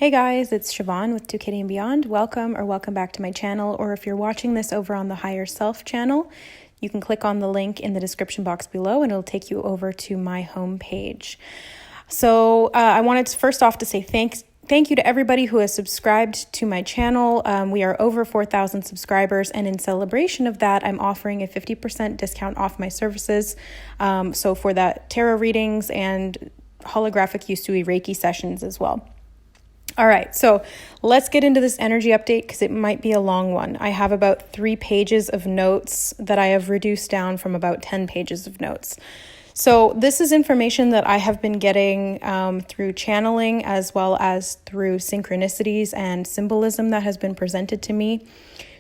Hey guys, it's Siobhan with To Kitty and Beyond. Welcome back to my channel, or if you're watching this over on the Higher Self channel, you can click on the link in the description box below and it'll take you over to my homepage. So I wanted to first off to say thank you to everybody who has subscribed to my channel. We are over 4,000 subscribers, and in celebration of that, I'm offering a 50% discount off my services. So for that, tarot readings and holographic Usui Reiki sessions as well. All right, so let's get into this energy update because it might be a long one. I have about 3 pages of notes that I have reduced down from about 10 pages of notes. So this is information that I have been getting through channeling as well as through synchronicities and symbolism that has been presented to me.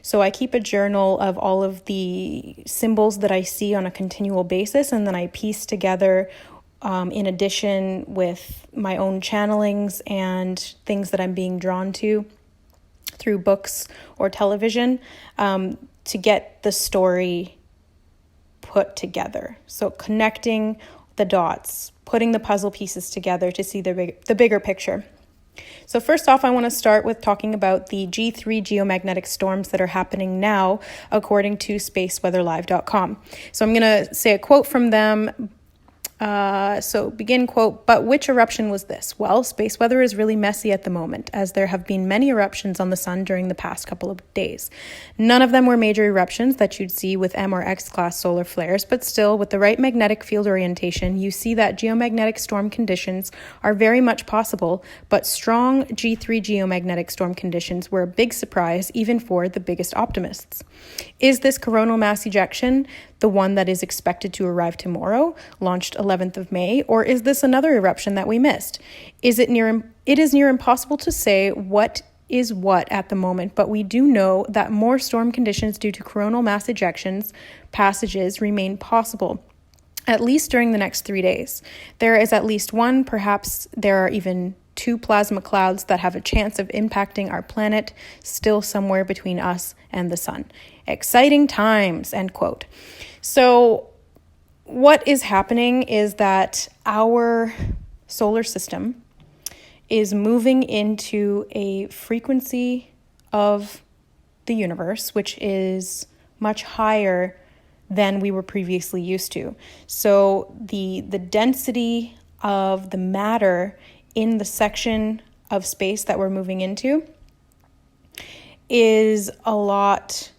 So I keep a journal of all of the symbols that I see on a continual basis, and then I piece together in addition with my own channelings and things that I'm being drawn to through books or television to get the story put together. So connecting the dots, putting the puzzle pieces together to see the bigger picture. So first off, I want to start with talking about the G3 geomagnetic storms that are happening now, according to spaceweatherlive.com. So I'm going to say a quote from them. So begin quote, "But which eruption was this? Well, space weather is really messy at the moment, as there have been many eruptions on the sun during the past couple of days. None of them were major eruptions that you'd see with M or X class solar flares, but still, with the right magnetic field orientation, you see that geomagnetic storm conditions are very much possible, but strong G3 geomagnetic storm conditions were a big surprise even for the biggest optimists. Is this coronal mass ejection the one that is expected to arrive tomorrow, launched 11th of May, or is this another eruption that we missed? It is near impossible to say what is what at the moment, but we do know that more storm conditions due to coronal mass ejections passages remain possible, at least during the next 3 days. There is at least one, perhaps there are even 2 plasma clouds that have a chance of impacting our planet, still somewhere between us and the sun. Exciting times," end quote. So what is happening is that our solar system is moving into a frequency of the universe, which is much higher than we were previously used to. So the density of the matter in the section of space that we're moving into is a lot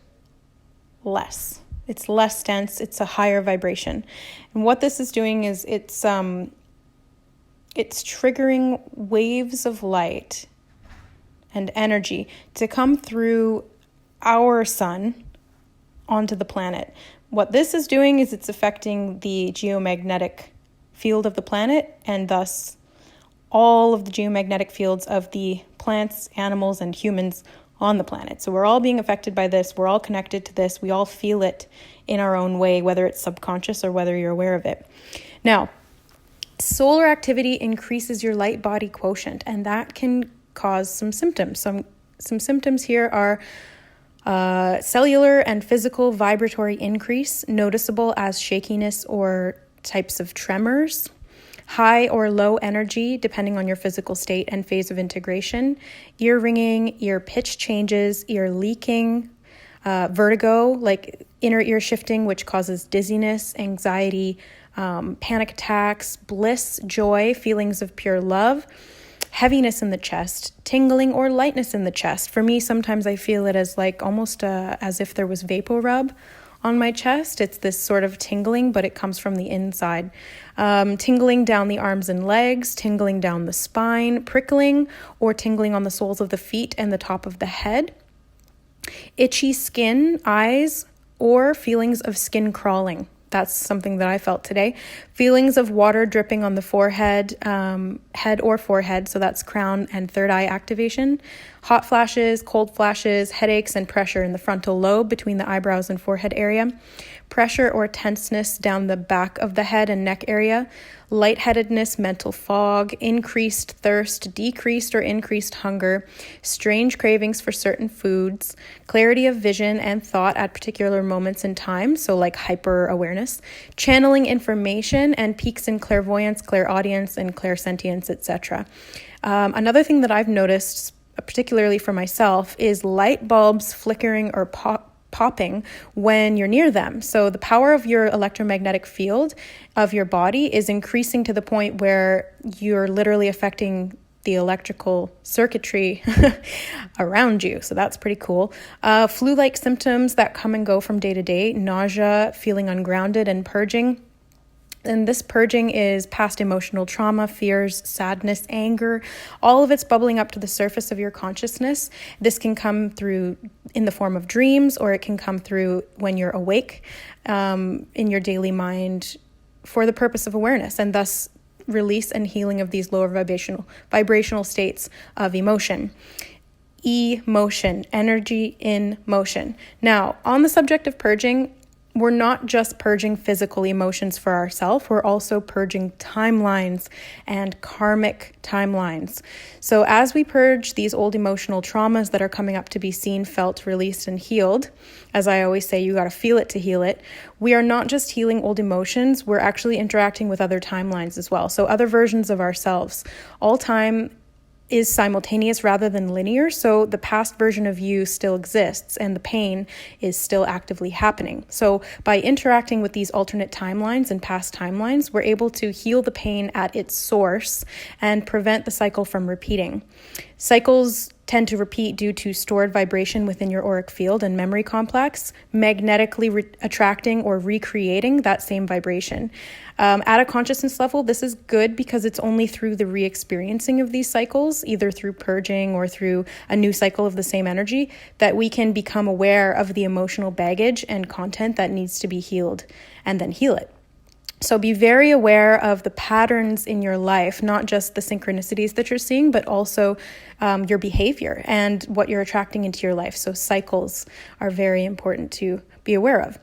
less. It's less dense, it's a higher vibration. And what this is doing is it's triggering waves of light and energy to come through our sun onto the planet. What this is doing is it's affecting the geomagnetic field of the planet, and thus all of the geomagnetic fields of the plants, animals, and humans on the planet. So we're all being affected by this. We're all connected to this. We all feel it in our own way, whether it's subconscious or whether you're aware of it. Now, solar activity increases your light body quotient, and that can cause some symptoms. Some symptoms here are cellular and physical vibratory increase, noticeable as shakiness or types of tremors, high or low energy, depending on your physical state and phase of integration, ear ringing, ear pitch changes, ear leaking, vertigo, like inner ear shifting, which causes dizziness, anxiety, panic attacks, bliss, joy, feelings of pure love, heaviness in the chest, tingling or lightness in the chest. For me, sometimes I feel it as like almost as if there was vapor rub on my chest. It's this sort of tingling, but it comes from the inside. Tingling down the arms and legs, tingling down the spine, prickling or tingling on the soles of the feet and the top of the head. Itchy skin, eyes, or feelings of skin crawling. That's something that I felt today. Feelings of water dripping on the forehead, head or forehead, so that's crown and third eye activation. Hot flashes, cold flashes, headaches, and pressure in the frontal lobe between the eyebrows and forehead area. Pressure or tenseness down the back of the head and neck area. Lightheadedness, mental fog, increased thirst, decreased or increased hunger, strange cravings for certain foods, clarity of vision and thought at particular moments in time, so like hyper awareness, channeling information, and peaks in clairvoyance, clairaudience, and clairsentience, etc. Another thing that I've noticed, particularly for myself, is light bulbs flickering or popping when you're near them. So the power of your electromagnetic field of your body is increasing to the point where you're literally affecting the electrical circuitry around you. So that's pretty cool. Flu-like symptoms that come and go from day to day, nausea, feeling ungrounded, and purging. And this purging is past emotional trauma, fears, sadness, anger. All of it's bubbling up to the surface of your consciousness. This can come through in the form of dreams, or it can come through when you're awake in your daily mind for the purpose of awareness, and thus release and healing of these lower vibrational states of emotion. Emotion, energy in motion. Now, on the subject of purging, we're not just purging physical emotions for ourselves, we're also purging timelines and karmic timelines. So as we purge these old emotional traumas that are coming up to be seen, felt, released, and healed, as I always say, you got to feel it to heal it. We are not just healing old emotions, we're actually interacting with other timelines as well. So other versions of ourselves. All time is simultaneous rather than linear, so the past version of you still exists and the pain is still actively happening. So by interacting with these alternate timelines and past timelines, we're able to heal the pain at its source and prevent the cycle from repeating. Cycles tend to repeat due to stored vibration within your auric field and memory complex, magnetically attracting or recreating that same vibration. At a consciousness level, this is good because it's only through the re-experiencing of these cycles, either through purging or through a new cycle of the same energy, that we can become aware of the emotional baggage and content that needs to be healed and then heal it. So be very aware of the patterns in your life, not just the synchronicities that you're seeing, but also your behavior and what you're attracting into your life. So cycles are very important to be aware of.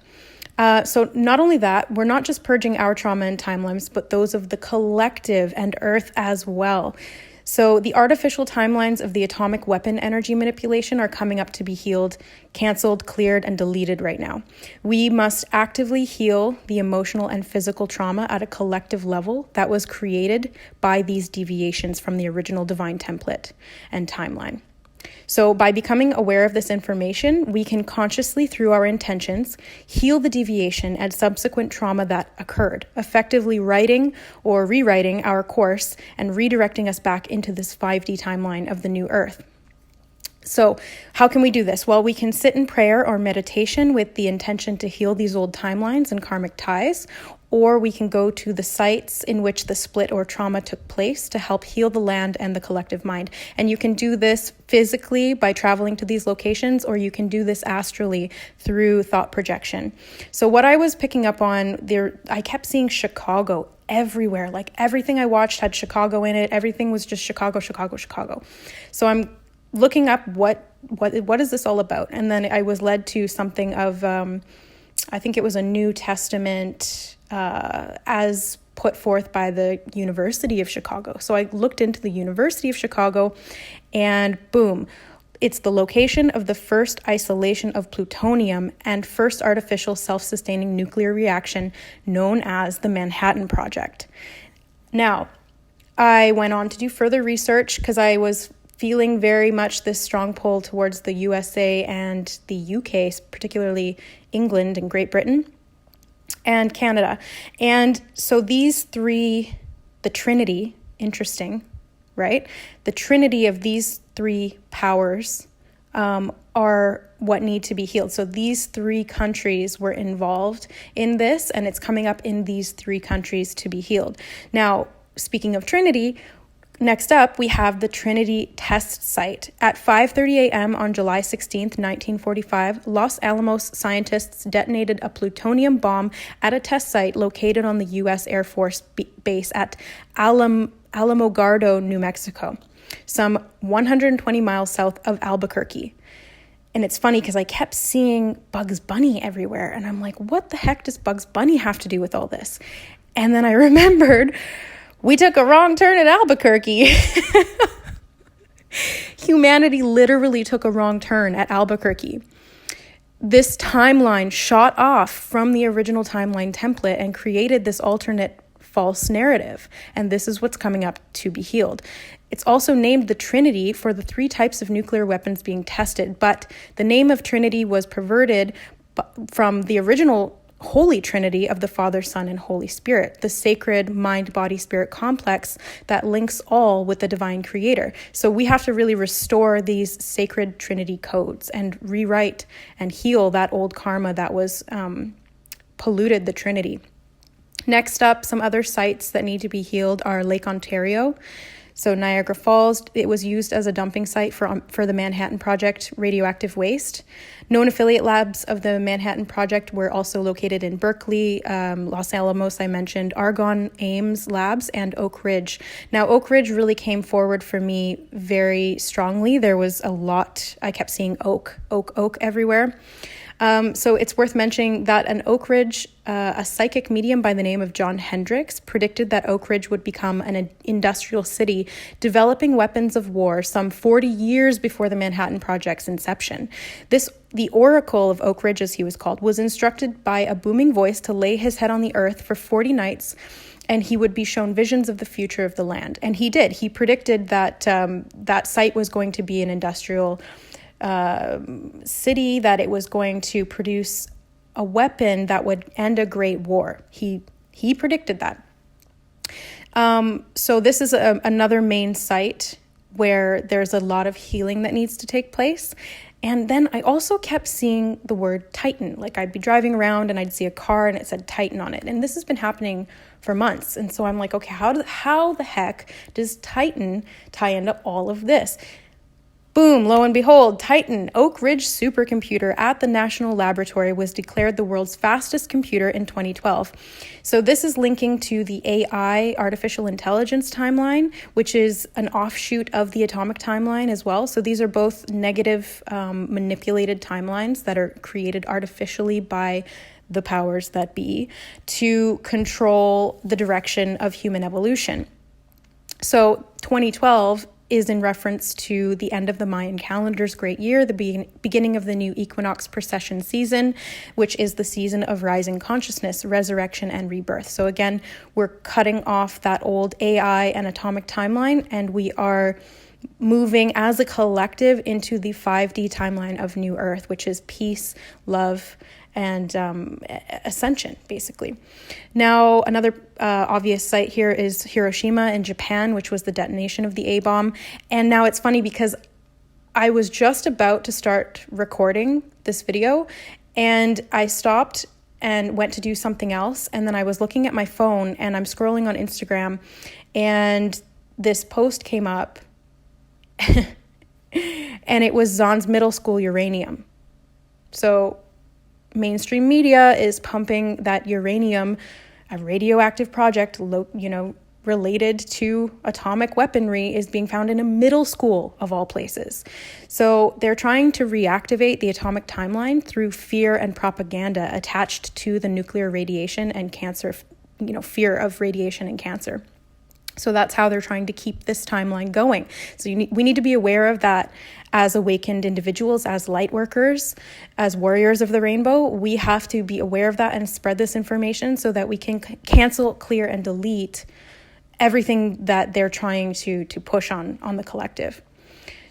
So not only that, we're not just purging our trauma and timelines, but those of the collective and Earth as well. So the artificial timelines of the atomic weapon energy manipulation are coming up to be healed, canceled, cleared, and deleted right now. We must actively heal the emotional and physical trauma at a collective level that was created by these deviations from the original divine template and timeline. So by becoming aware of this information, we can consciously, through our intentions, heal the deviation and subsequent trauma that occurred, effectively writing or rewriting our course and redirecting us back into this 5D timeline of the new Earth. So how can we do this? Well, we can sit in prayer or meditation with the intention to heal these old timelines and karmic ties, or we can go to the sites in which the split or trauma took place to help heal the land and the collective mind. And you can do this physically by traveling to these locations, or you can do this astrally through thought projection. So what I was picking up on there, I kept seeing Chicago everywhere. Like everything I watched had Chicago in it. Everything was just Chicago, Chicago, Chicago. So I'm looking up what is this all about? And then I was led to something of, I think it was a New Testament as put forth by the University of Chicago. So I looked into the University of Chicago and boom, it's the location of the first isolation of plutonium and first artificial self-sustaining nuclear reaction known as the Manhattan Project. Now, I went on to do further research because I was feeling very much this strong pull towards the USA and the UK, particularly England and Great Britain and Canada. And so these three, the Trinity, interesting, right? The Trinity of these three powers are what need to be healed. So these three countries were involved in this, and it's coming up in these three countries to be healed. Now, speaking of Trinity, next up, we have the Trinity test site. At 5:30 a.m. on July 16th, 1945, Los Alamos scientists detonated a plutonium bomb at a test site located on the U.S. Air Force base at Alamogordo, New Mexico, some 120 miles south of Albuquerque. And it's funny because I kept seeing Bugs Bunny everywhere, and I'm like, what the heck does Bugs Bunny have to do with all this? And then I remembered we took a wrong turn at Albuquerque. Humanity literally took a wrong turn at Albuquerque. This timeline shot off from the original timeline template and created this alternate false narrative. And this is what's coming up to be healed. It's also named the Trinity for the 3 types of nuclear weapons being tested, but the name of Trinity was perverted from the original Holy Trinity of the Father, Son, and Holy Spirit, the sacred mind, body, spirit complex that links all with the divine creator. So we have to really restore these sacred Trinity codes and rewrite and heal that old karma that was polluted the Trinity. Next up, some other sites that need to be healed are Lake Ontario. So Niagara Falls, it was used as a dumping site for the Manhattan Project radioactive waste. Known affiliate labs of the Manhattan Project were also located in Berkeley, Los Alamos, I mentioned, Argonne, Ames Labs, and Oak Ridge. Now, Oak Ridge really came forward for me very strongly. There was a lot, I kept seeing oak everywhere. So it's worth mentioning that an Oak Ridge, a psychic medium by the name of John Hendricks, predicted that Oak Ridge would become an industrial city, developing weapons of war some 40 years before the Manhattan Project's inception. The Oracle of Oak Ridge, as he was called, was instructed by a booming voice to lay his head on the earth for 40 nights, and he would be shown visions of the future of the land. And he did. He predicted that that site was going to be an industrial city, that it was going to produce a weapon that would end a great war. He predicted that. So this is another main site where there's a lot of healing that needs to take place. And then I also kept seeing the word Titan. Like, I'd be driving around and I'd see a car and it said Titan on it. And this has been happening for months. And so I'm like, okay, how the heck does Titan tie into all of this? Boom, lo and behold, Titan, Oak Ridge supercomputer at the National Laboratory, was declared the world's fastest computer in 2012. So this is linking to the AI, artificial intelligence timeline, which is an offshoot of the atomic timeline as well. So these are both negative, manipulated timelines that are created artificially by the powers that be to control the direction of human evolution. So 2012 is in reference to the end of the Mayan calendar's great year, the beginning of the new equinox precession season, which is the season of rising consciousness, resurrection, and rebirth. So again, we're cutting off that old AI and atomic timeline, and we are moving as a collective into the 5D timeline of New Earth, which is peace, love, and ascension, basically. Now, another obvious site here is Hiroshima in Japan, which was the detonation of the A-bomb. And now it's funny because I was just about to start recording this video, and I stopped and went to do something else. And then I was looking at my phone, and I'm scrolling on Instagram, and this post came up, and it was Zahn's middle school uranium. So mainstream media is pumping that uranium, a radioactive project, related to atomic weaponry, is being found in a middle school of all places. So they're trying to reactivate the atomic timeline through fear and propaganda attached to the nuclear radiation and cancer, fear of radiation and cancer. So that's how they're trying to keep this timeline going. So we need to be aware of that as awakened individuals, as light workers, as warriors of the rainbow. We have to be aware of that and spread this information so that we can cancel, clear, and delete everything that they're trying to push on the collective.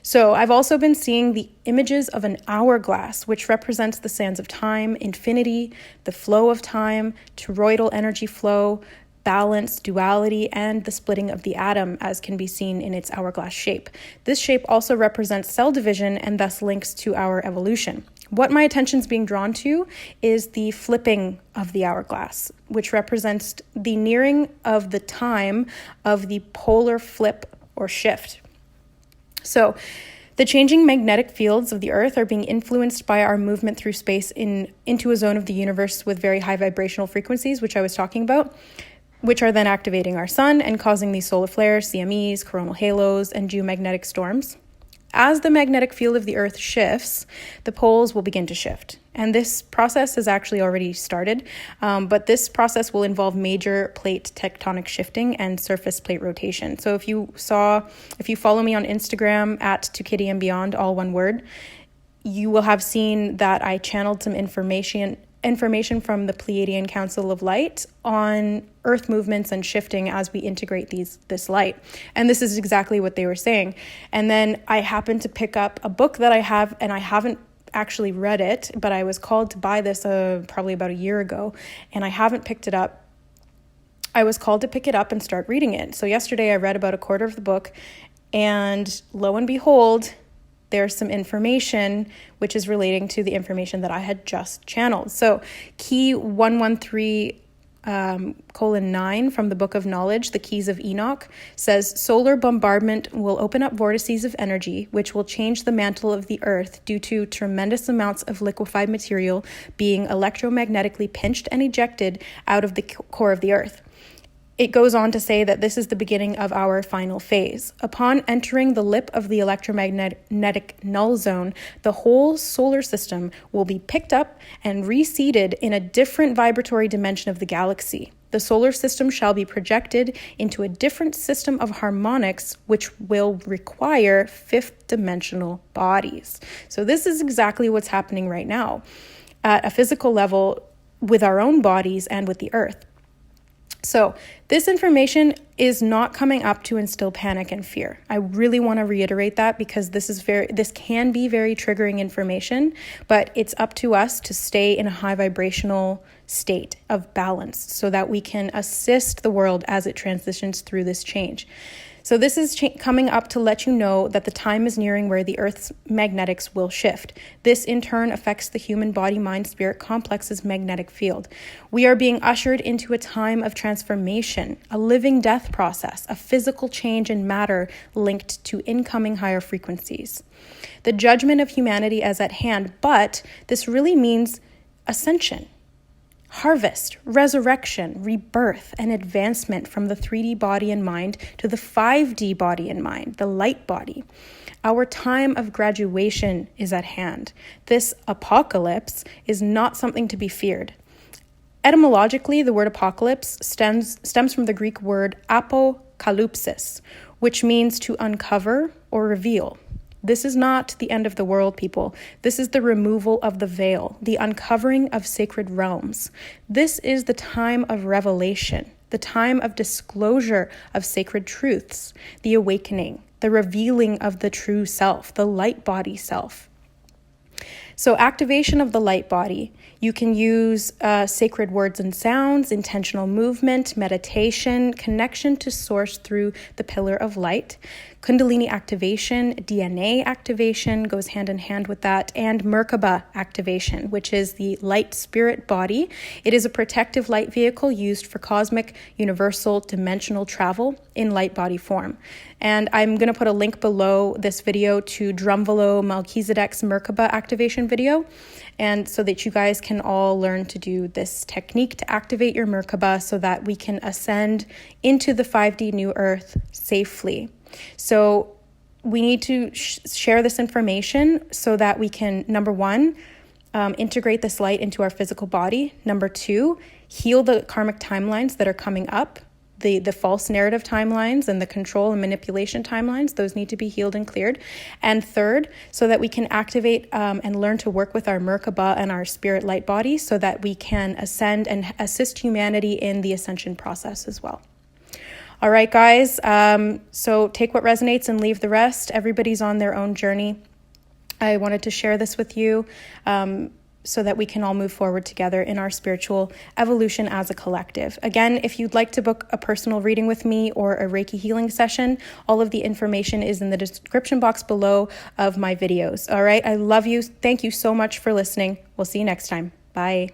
So I've also been seeing the images of an hourglass, which represents the sands of time, infinity, the flow of time, toroidal energy flow, balance, duality, and the splitting of the atom, as can be seen in its hourglass shape. This shape also represents cell division and thus links to our evolution. What my attention's being drawn to is the flipping of the hourglass, which represents the nearing of the time of the polar flip or shift. So the changing magnetic fields of the Earth are being influenced by our movement through space into a zone of the universe with very high vibrational frequencies, which I was talking about, which are then activating our sun and causing these solar flares, CMEs, coronal halos, and geomagnetic storms. As the magnetic field of the Earth shifts, the poles will begin to shift. And this process has actually already started, but this process will involve major plate tectonic shifting and surface plate rotation. So if you follow me on Instagram at @2kittyandbeyond, all one word, you will have seen that I channeled some information information from the Pleiadian Council of Light on Earth movements and shifting as we integrate this light. And this is exactly what they were saying. And then I happened to pick up a book that I have, and I haven't actually read it, but I was called to buy this probably about a year ago, and I haven't picked it up. I was called to pick it up and start reading it. So yesterday I read about a quarter of the book, and lo and behold, there's some information which is relating to the information that I had just channeled. So key 113:9 from the Book of Knowledge, the Keys of Enoch, says solar bombardment will open up vortices of energy, which will change the mantle of the earth due to tremendous amounts of liquefied material being electromagnetically pinched and ejected out of the core of the earth. It goes on to say that this is the beginning of our final phase. Upon entering the lip of the electromagnetic null zone, the whole solar system will be picked up and reseated in a different vibratory dimension of the galaxy. The solar system shall be projected into a different system of harmonics, which will require fifth-dimensional bodies. So this is exactly what's happening right now at a physical level with our own bodies and with the earth. So this information is not coming up to instill panic and fear. I really want to reiterate that, because this can be very triggering information, but it's up to us to stay in a high vibrational state of balance so that we can assist the world as it transitions through this change. So this is coming up to let you know that the time is nearing where the Earth's magnetics will shift. This in turn affects the human body, mind, spirit complex's magnetic field. We are being ushered into a time of transformation, a living death process, a physical change in matter linked to incoming higher frequencies. The judgment of humanity is at hand, but this really means ascension. Harvest, resurrection, rebirth, and advancement from the 3D body and mind to the 5D body and mind, the light body. Our time of graduation is at hand. This apocalypse is not something to be feared. Etymologically, the word apocalypse stems from the Greek word apokalypsis, which means to uncover or reveal. This is not the end of the world, people. This is the removal of the veil, the uncovering of sacred realms. This is the time of revelation, the time of disclosure of sacred truths, the awakening, the revealing of the true self, the light body self. So activation of the light body, you can use sacred words and sounds, intentional movement, meditation, connection to source through the pillar of light. Kundalini activation, DNA activation goes hand in hand with that, and Merkaba activation, which is the light spirit body. It is a protective light vehicle used for cosmic, universal, dimensional travel in light body form. And I'm going to put a link below this video to Drumvalo Melchizedek's Merkaba activation video, and so that you guys can all learn to do this technique to activate your Merkaba so that we can ascend into the 5D new earth safely. So we need to share this information so that we can, number one, integrate this light into our physical body. Number two, heal the karmic timelines that are coming up, the false narrative timelines and the control and manipulation timelines. Those need to be healed and cleared. And third, so that we can activate and learn to work with our Merkaba and our spirit light body so that we can ascend and assist humanity in the ascension process as well. All right, guys, so take what resonates and leave the rest. Everybody's on their own journey. I wanted to share this with you so that we can all move forward together in our spiritual evolution as a collective. Again, if you'd like to book a personal reading with me or a Reiki healing session, all of the information is in the description box below of my videos. All right, I love you. Thank you so much for listening. We'll see you next time. Bye.